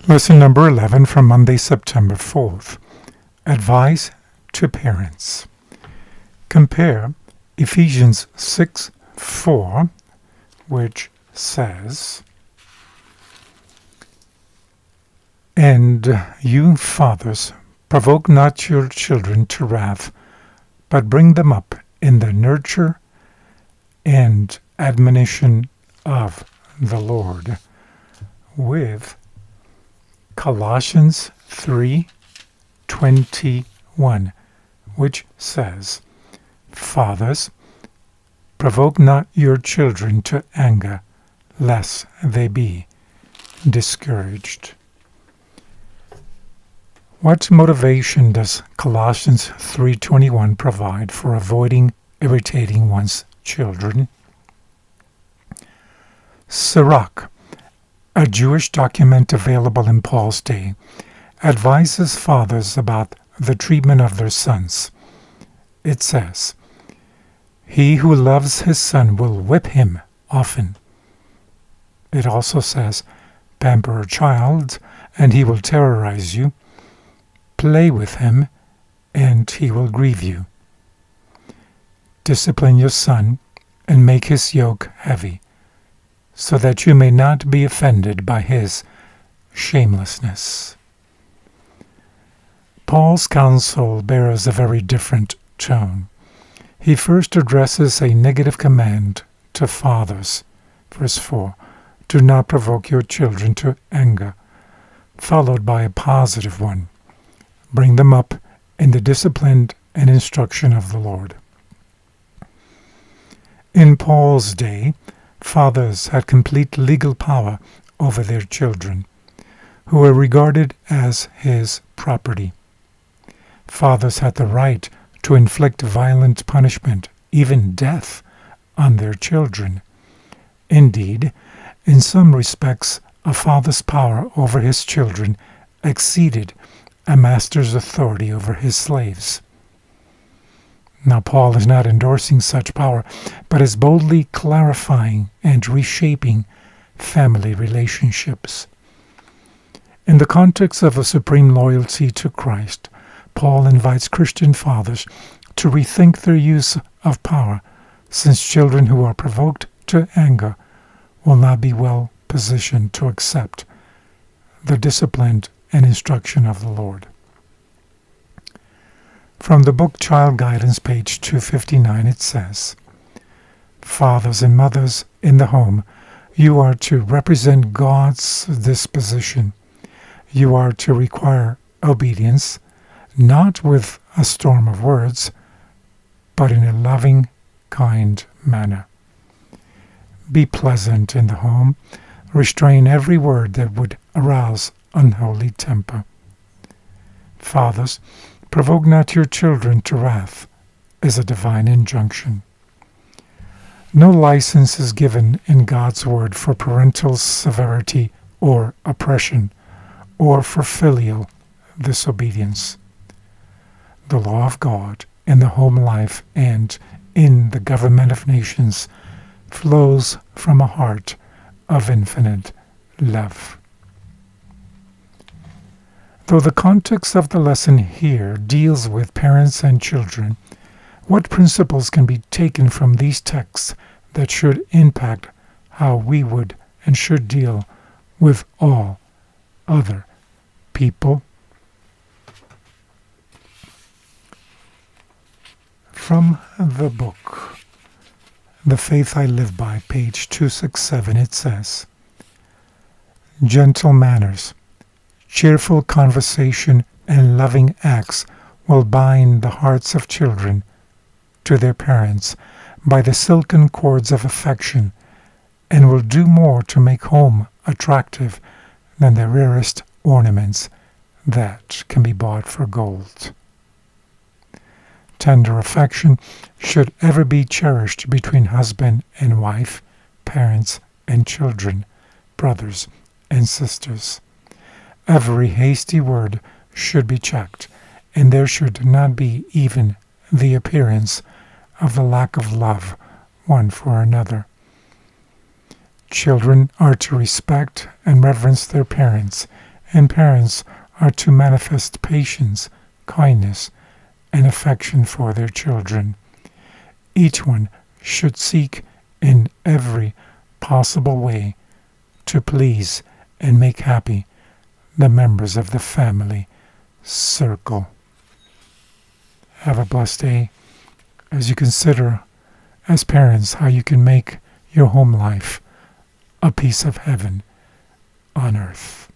Lesson number 11 from Monday, September 4th. Advice to parents. Compare Ephesians 6:4, which says, "And you, fathers, provoke not your children to wrath, but bring them up in the nurture and admonition of the Lord," with Colossians 3:21, which says, "Fathers, provoke not your children to anger, lest they be discouraged." What motivation does Colossians 3:21 provide for avoiding irritating one's children? Sirach, a Jewish document available in Paul's day, advises fathers about the treatment of their sons. It says, "He who loves his son will whip him often." It also says, "Pamper a child, and he will terrorize you. Play with him, and he will grieve you. Discipline your son, and make his yoke heavy, so that you may not be offended by his shamelessness." Paul's counsel bears a very different tone. He first addresses a negative command to fathers. Verse 4, "Do not provoke your children to anger," followed by a positive one, "Bring them up in the discipline and instruction of the Lord." In Paul's day, fathers had complete legal power over their children, who were regarded as his property. Fathers had the right to inflict violent punishment, even death, on their children. Indeed, in some respects, a father's power over his children exceeded a master's authority over his slaves. Now, Paul is not endorsing such power, but is boldly clarifying and reshaping family relationships. In the context of a supreme loyalty to Christ, Paul invites Christian fathers to rethink their use of power, since children who are provoked to anger will not be well positioned to accept the discipline and instruction of the Lord. From the book Child Guidance, page 259, it says, "Fathers and mothers in the home, you are to represent God's disposition. You are to require obedience, not with a storm of words, but in a loving, kind manner. Be pleasant in the home. Restrain every word that would arouse unholy temper. Fathers, provoke not your children to wrath," is a divine injunction. No license is given in God's word for parental severity or oppression, or for filial disobedience. The law of God in the home life and in the government of nations flows from a heart of infinite love. Though the context of the lesson here deals with parents and children, what principles can be taken from these texts that should impact how we would and should deal with all other people? From the book The Faith I Live By, page 267, it says, "Gentle manners, cheerful conversation, and loving acts will bind the hearts of children to their parents by the silken cords of affection, and will do more to make home attractive than the rarest ornaments that can be bought for gold." Tender affection should ever be cherished between husband and wife, parents and children, brothers and sisters. Every hasty word should be checked, and there should not be even the appearance of the lack of love one for another. Children are to respect and reverence their parents and parents are to manifest patience, kindness, and affection for their children. Each one should seek in every possible way to please and make happy the members of the family circle. Have a blessed day as you consider, as parents, how you can make your home life a piece of heaven on earth.